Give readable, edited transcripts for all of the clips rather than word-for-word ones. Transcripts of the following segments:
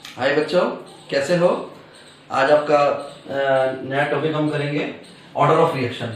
हाय बच्चों, कैसे हो? आज आपका नया टॉपिक हम करेंगे order of reaction.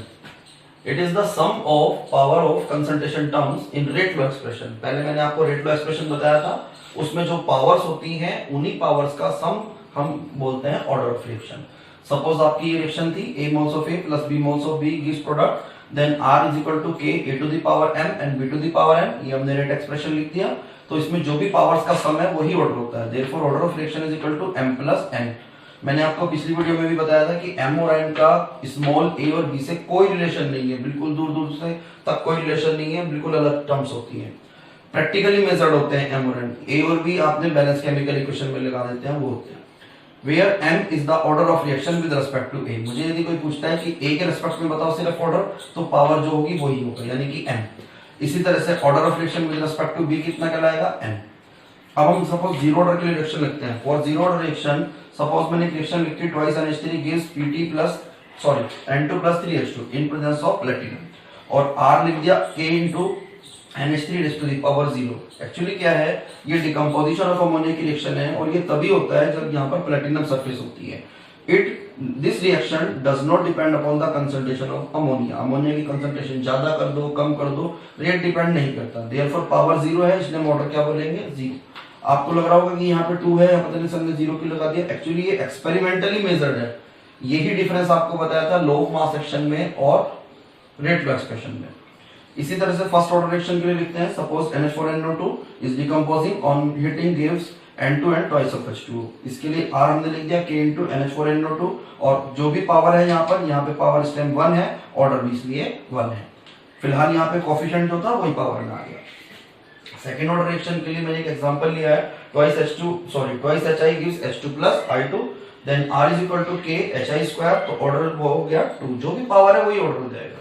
It is the sum of power of concentration terms in rate law expression. पहले मैंने आपको रेट लो एक्सप्रेशन बताया था, उसमें जो पावर्स होती हैं उन्हीं पावर्स का सम हम बोलते हैं ऑर्डर ऑफ रिएक्शन। सपोज आपकी ये रिएक्शन थी a moles of a plus b moles of b gives product, then r is equal to k a to the power m and b to the power m। ये हमने rate expression लिख दिया। तो इसमें जो भी powers का सम है वही ऑर्डर होता है। Therefore order of reaction is equal to m plus n। मैंने आपको पिछली वीडियो में भी बताया था कि m और n का स्मॉल a और b से कोई रिलेशन नहीं है, बिल्कुल दूर दूर से तक कोई रिलेशन नहीं है, बिल्कुल अलग टर्म्स होती हैं, प्रैक्टिकली मेजर्ड होते हैं m और n। a और b आपने बैलेंस केमिकल इक्वेशन में लगा देते हैं, वो होते हैं। Where m is the order of reaction with respect to a। मुझे यदि कोई पूछता है कि a के रेस्पेक्ट में बताओ सिर्फ ऑर्डर, तो पावर जो होगी वही होगा, यानी कि m। इसी तरह से order of reaction with respect to b कितना कहलाएगा, n। अब हम सपोज जीरो ऑर्डर के लिए रिएक्शन लिखते हैं। For zero order reaction suppose मैंने रिएक्शन लिखी twice NH3 gives Pt plus N2 plus 3H2 in presence of platinum, और R लिख दिया K into NH3 raise to the power 0। Actually क्या है, ये डिकम्पोजिशन ऑफ अमोनिया की रिएक्शन है, और ये तभी होता है जब यहाँ पर प्लेटिनम सरफेस होती है। This reaction does not depend upon the concentration of ammonia. Ammonia की कंसंट्रेशन ज्यादा कर दो कम कर दो, रेट डिपेंड नहीं करता। देयरफॉर पावर 0 है, इसलिए हम ऑर्डर क्या बोलेंगे, 0। आपको लग रहा होगा कि यहाँ पे 2 है, पता नहीं सर ने 0 क्यों लगा दिया। एक्चुअली ये एक्सपेरिमेंटली मेजर्ड है। यही डिफरेंस आपको बताया था लो मास सेक्शन में और रेट लो एक्सप्रेशन में। इसी तरह से फर्स्ट ऑर्डर रिएक्शन के लिए लिखते हैं। Suppose NH4NO2 is decomposing on heating gives N2 twice of H2O। इसके लिए R हमने लिख दिया K इंटू NH4NO2, और जो भी पावर है यहाँ पे पावर इस टाइम 1 है, ऑर्डर भी इसलिए 1 है। फिलहाल यहाँ पे कोफिशिएंट जो था वही पावर में आ गया। सेकेंड ऑर्डर रिएक्शन के लिए मैंने एक एग्जांपल लिया है, twice HI gives H2 plus I2, then R is equal to K HI square, तो ऑर्डर वो हो गया 2। जो भी पावर है वही ऑर्डर हो जाएगा।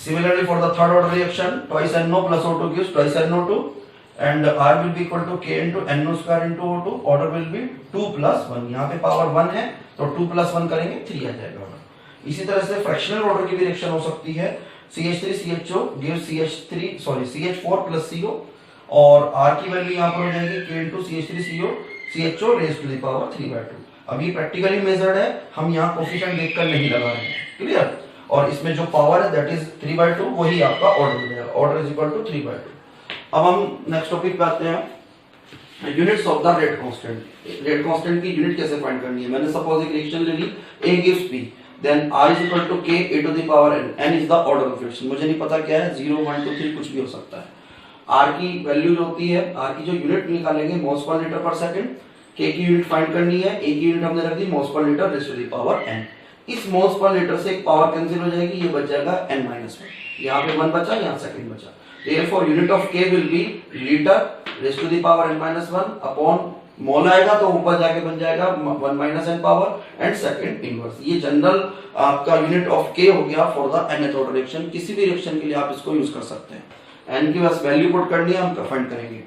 Similarly for the third order reaction, twice NO plus O2 gives twice NO2, and R will be equal to K into NO square into O2. Order will be 2 plus 1। यहाँ पे power 1 है तो 2 plus 1 करेंगे 3 आ जाएगा order. इसी तरह से fractional order की भी रिएक्शन हो सकती है। CH3CHO gives CH4 plus CO, और R की वैल्यू यहाँ पर हो जाएगी K into CH3CO CHO raised to the power 3/2। अभी प्रैक्टिकली मेजर्ड है, हम यहाँ कोफिशिएंट देखकर नहीं लगा रहे हैं, क्लियर। और इसमें जो पावर है दैट इज 3/2, वही आपका ऑर्डर हो जाएगा। Order is equal to 3/2। अब हम नेक्स्ट टॉपिक पे आते हैं, units of the rate constant. Rate constant की यूनिट कैसे फाइंड करनी है। मैंने सपोज एक रिएक्शन ले ली, A gives P, then R is equal to K A to the power N। N is the order of reaction. मुझे नहीं पता क्या है, 0 1 2 3 कुछ भी हो सकता है। R की वैल्यू जो होती है, R की जो यूनिट निकालेंगे moles per litre per second. K की यूनिट फाइंड करनी है, A की यूनिट हमने रख दी moles per litre raise to the power N। इस मोल्स पर लीटर से एक पावर कैंसिल हो जाएगी, ये बच जाएगा n-1। यहाँ पे 1 बचा, यहाँ सेकंड बचा। Therefore unit of K will be litre raise to the power n-1 upon mole आएगा तो ऊपर जाके बन जाएगा 1 minus n power and second inverse. ये जनरल आपका यूनिट ऑफ K हो गया for the nth order reaction. किसी भी रिएक्शन के लिए आप इसको यूज कर सकते हैं। n की बस वैल्यू पुट करनी है, हम फाइंड करेंगे।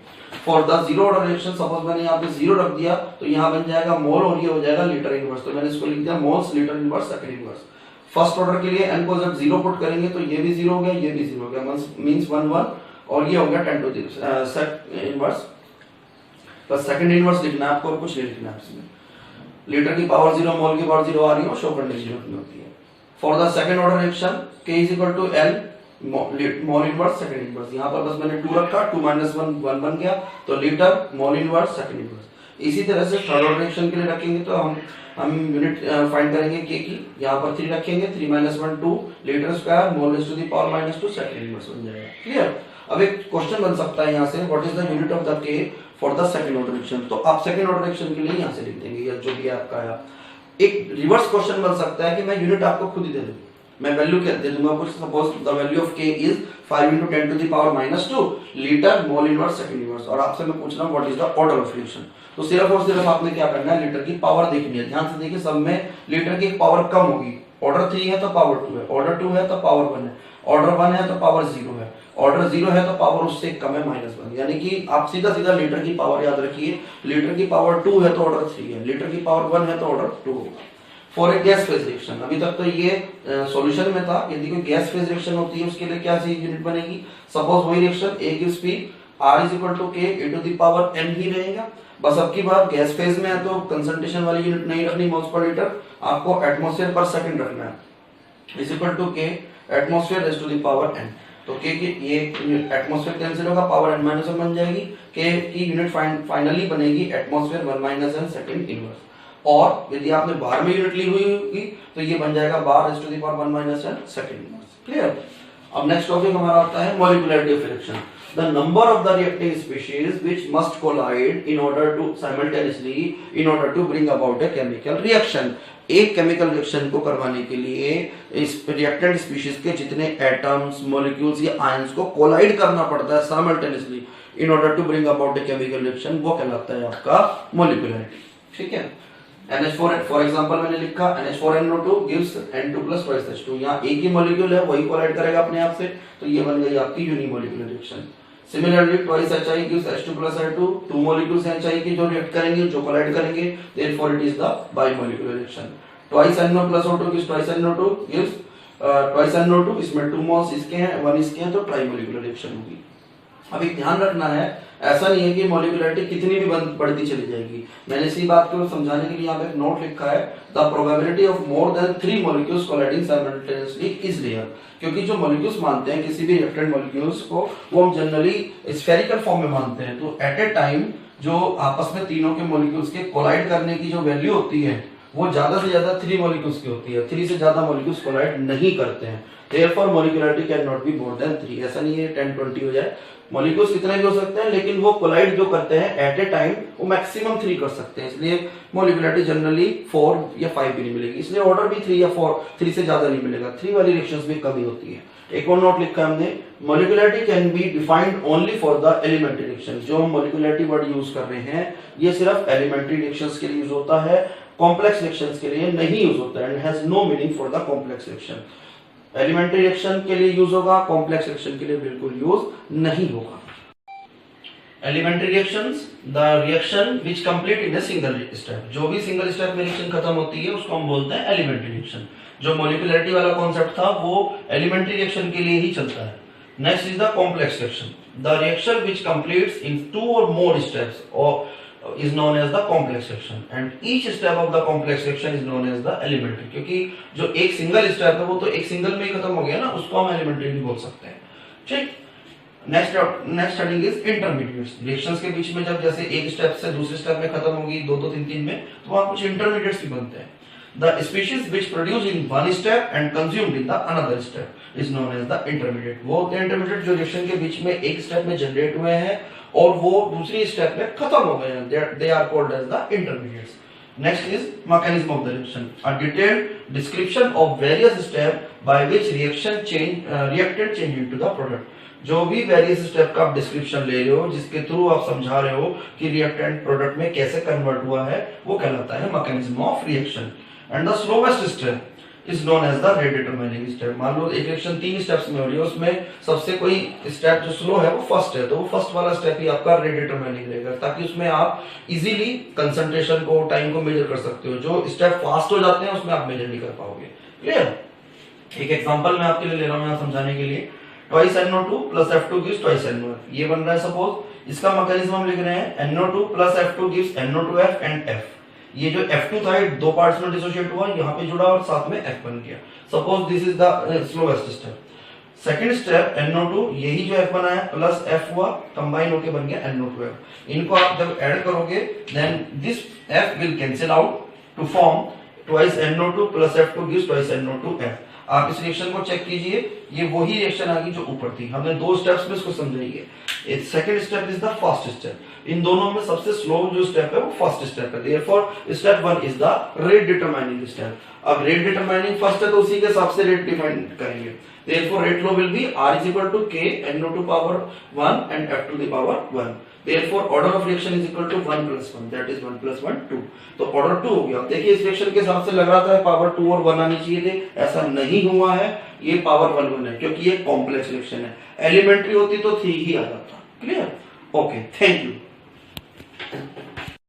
For the zero order reaction suppose मैंने यहाँ पे 0 रख दिया, तो यहाँ बन जाएगा मोल और ये हो जाएगा लीटर इनवर्स। तो मैंने इसको लिख दिया moles litre inverse second inverse. First order के लिए n को जब 0 पुट करेंगे तो ये भी 0 हो गया, ये भी 0 हो गया, मींस 1 1, और ये हो गया 10 टू द सेकंड इनवर्स। बस सेकंड इनवर्स लिखना है आपको, और कुछ नहीं लिखना है इसमें। लीटर की पावर 0 मोल की पावर 0 आ रही है, शो करने की जरूरत नहीं होती है। For the second order reaction K is equal to L mole inverse second inverse. यहाँ पर बस मैंने 2 रखा, 2 माइनस 1 1 बन गया, तो litre mole inverse second inverse. इसी तरह से थर्ड ऑर्डर रिएक्शन के लिए रखेंगे तो हम यूनिट फाइंड करेंगे K की। यहाँ पर 3 रखेंगे, 3 minus 1 2 litre square mole raise to the power -2 second inverse बन जाएगा, क्लियर। अब एक क्वेश्चन बन सकता है यहाँ से, what is the unit of the K for the second order reaction. तो आप सेकंड ऑर्डर रिएक्शन के लिए यहाँ से लिख देंगे, या जो भी आपका है। एक रिवर्स क्वेश्चन बन सकता है कि मैं यूनिट आपको खुद ही दे दूं, मैं वैल्यू क्या दे दूंगा कुछ। Suppose the value of K is 5 into 10 to the power -2 litre mole inverse second inverse, और आपसे मैं पूछ रहा हूं what is the order of reaction. तो सिर्फ और सिर्फ आपने क्या करना है, लीटर की पावर देखनी है। ध्यान से देखिए, सब में लीटर की पावर कम होगी। ऑर्डर 3 है तो पावर 2 है, ऑर्डर 2 है तो पावर 1 है, ऑर्डर 1 है तो पावर 0 है, ऑर्डर 0 है तो पावर उससे कम है -1। यानी कि आप सीधा सीधा लीटर की पावर याद रखिए। लीटर की पावर 2 है तो ऑर्डर 3 है, लीटर की पावर 1 है तो ऑर्डर 2 होगा। For a gas phase reaction, अभी तक तो ये सॉल्यूशन में था। यदि कोई गैस फेज रिएक्शन होती है उसके लिए क्या सी यूनिट बनेगी। सपोज वही reaction A gives P, R is equal to K e to the power n ही रहेगा। बस अब की बार गैस फेज में है तो कंसंट्रेशन वाली यूनिट नहीं रखनी मोल्स पर लीटर, आपको एटमॉस्फेयर पर सेकंड रखना है। Is equal to K atmosphere raise to the power n। तो के की ये एटमॉस्फेयर कैंसिल होगा, पावर n माइनस वन बन जाएगी, के की यूनिट फाइनली बनेगी atmosphere 1 minus n second inverse. और यदि आपने बार में यूनिट ली हुई होगी तो ये बन जाएगा bar raise to the power 1 minus n second inverse. Clear. अब नेक्स्ट टॉपिक हमारा आता है molecularity of reaction. The number of the reacting species which must collide in order to simultaneously in order to bring about a chemical reaction। एक chemical reaction को करवाने के लिए इस रिएक्टेंट स्पीशीज के जितने एटम्स, मॉलिक्यूल्स या आयंस को कोलाइड करना पड़ता है simultaneously in order to bring about a chemical reaction, वो कहलाता है आपका मॉलिक्यूलरिटी। ठीक है। NH4 फॉर एग्जांपल मैंने लिखा NH4NO2 gives N2 plus twice H2। यहाँ एक ही मॉलिक्यूल है वही कोलाइड करेगा अपने आप से, तो ये बन गई आपकी unimolecular reaction. Similarly, twice HI gives H2 plus N2। Two molecules हैं HI के जो रिएक्ट करेंगे, जो कोलाइड करेंगे, therefore it is the bimolekular reaction। Twice NO plus O2 gives twice NO2 gives twice NO2, इसमें 2 मोल्स इसके हैं 1 इसके हैं, तो ट्राइमोलिकुलर रिएक्शन होगी। अभी ध्यान रखना है, ऐसा नहीं है कि मॉलिक्यूलरिटी कितनी भी बढ़ती चली जाएगी। मैंने इसी बात को समझाने के लिए यहाँ पे एक नोट लिखा है, the probability of more than 3 molecules colliding simultaneously is rare. क्योंकि जो मॉलिक्यूल्स मानते हैं किसी भी रिएक्टेंट मॉलिक्यूल्स को, वो हम जनरली स्फेरिकल फॉर्म में मानते हैं। तो एट ए टाइम जो आपस में तीनों के मॉलिक्यूल्स के कोलाइड करने की जो वैल्यू होती है वो ज्यादा से ज्यादा 3 मॉलिक्यूल्स की होती है। 3 से ज्यादा मॉलिक्यूल्स कोलाइड नहीं करते हैं। Therefore molecularity cannot be more than 3। ऐसा नहीं है 10-20 हो जाए, मॉलिक्यूल्स कितने भी हो सकते हैं, लेकिन वो कोलाइड जो करते हैं एट ए टाइम वो मैक्सिमम 3 कर सकते हैं। इसलिए मॉलिक्यूलरिटी जनरली 4 या 5 भी नहीं मिलेगी, इसलिए ऑर्डर भी 3 या 4, 3 से ज्यादा नहीं मिलेगा। 3 वाली रिएक्शंस में कमी होती है। एक और नोट लिखा हमने, molecularity can be defined only for the elementary reaction. जो हम मॉलिक्यूलरिटी वर्ड यूज कर रहे हैं ये सिर्फ एलिमेंट्री रिएक्शंस के लिए यूज होता है, कॉम्प्लेक्स रिएक्शंस के लिए नहीं यूज होता है, and has no meaning for the complex reaction. Elementary reaction के लिए यूज होगा, कॉम्प्लेक्स रिएक्शन के लिए बिल्कुल यूज नहीं होगा। Elementary reactions, the reaction which complete in a single step. जो भी सिंगल स्टेप में रिएक्शन खत्म होती है उसको हम बोलते हैं एलिमेंट्री रिएक्शन। जो मॉलिक्यूलरिटी वाला कॉन्सेप्ट था वो एलिमेंट्री रिएक्शन के लिए ही चलता है। Next is the complex reaction, the reaction which completes in 2 or more steps और is known as the complex reaction, and each step of the complex reaction is known as the elementary। क्योंकि जो एक single step है वो तो एक single में ही खत्म हो गया ना, उसको हम एलिमेंट्री भी बोल सकते हैं। ठीक। Next heading is intermediates. Reactions के बीच में जब जैसे एक स्टेप से दूसरे स्टेप में खत्म होगी, 2 2 3 3 में, तो वहां कुछ इंटरमीडिएट्स भी बनते हैं। The species which produce in one step and consumed in the another step is known as the intermediate। वो इंटरमीडिएट जो रिएक्शन के बीच में एक स्टेप में जनरेट हुए हैं और वो दूसरी स्टेप में खत्म हो गए हैं, they are called as the intermediates। Next is mechanism of the reaction, a detailed description of various steps by which reactant change into the product। जो भी वेरियस स्टेप का आप डिस्क्रिप्शन ले रहे हो, जिसके थ्रू आप समझा रहे हो कि रिएक्टेंट प्रोडक्ट में कैसे कन्वर्ट हुआ है, वो कहलाता है mechanism of reaction. And the slowest step is known as the rate determining step. मान लो एक रिएक्शन 3 स्टेप्स में हो रही है, उसमें सबसे कोई स्टेप जो स्लो है वो फर्स्ट है, तो वो फर्स्ट वाला स्टेप ही आपका रेट डिटरमाइनिंग रहेगा, ताकि उसमें आप इजीली कंसंट्रेशन को, टाइम को मेजर कर सकते हो। जो स्टेप फास्ट हो जाते हैं उसमें आप मेजर नहीं कर पाओगे। क्लियर। एक एग्जांपल मैं आपके लिए ले रहा हूं यहाँ समझाने के लिए। Twice NO2 plus F2 gives twice NOF। ये बन रहा है सपोज, इसका मैकेनिज्म हम लिख रहे हैं NO2 plus F2 gives NO2F and F। ये जो F2 था ये 2 पार्ट्स में डिसोशिएट हुआ, यहाँ पे जुड़ा और साथ में F बन गया। Suppose this is the slowest step. Second step NO2, यही जो F बना है प्लस F हुआ, कंबाइन होके बन गया NO2F। इनको आप जब ऐड करोगे then this F will cancel out to form twice NO2 plus F2 gives twice NO2F। आप इस रिएक्शन को चेक कीजिए, ये वही रिएक्शन आ गई जो ऊपर थी। हमने 2 स्टेप्स में इसको समझाइए। Second step is the first step. इन दोनों में सबसे स्लो जो स्टेप है वो फर्स्ट स्टेप है। Therefore step 1 is the rate determining step. अब रेट डिटरमाइनिंग फर्स्ट है तो उसी के हिसाब से रेट डिफाइन करेंगे। Therefore rate law will be R is equal to K NO to power 1 and F to the power 1। Therefore order of reaction is equal to 1 plus 1, that is 1 plus 1 2। तो order 2 हो गया। देखिए इस reaction के हिसाब से लग रहा था पावर 2 और 1 आनी चाहिए थे, ऐसा नहीं हुआ है, ये पावर 1 1 है क्योंकि ये कॉम्प्लेक्स रिएक्शन है। एलिमेंट्री होती तो 3 ही आ जाता। क्लियर। Okay, thank you.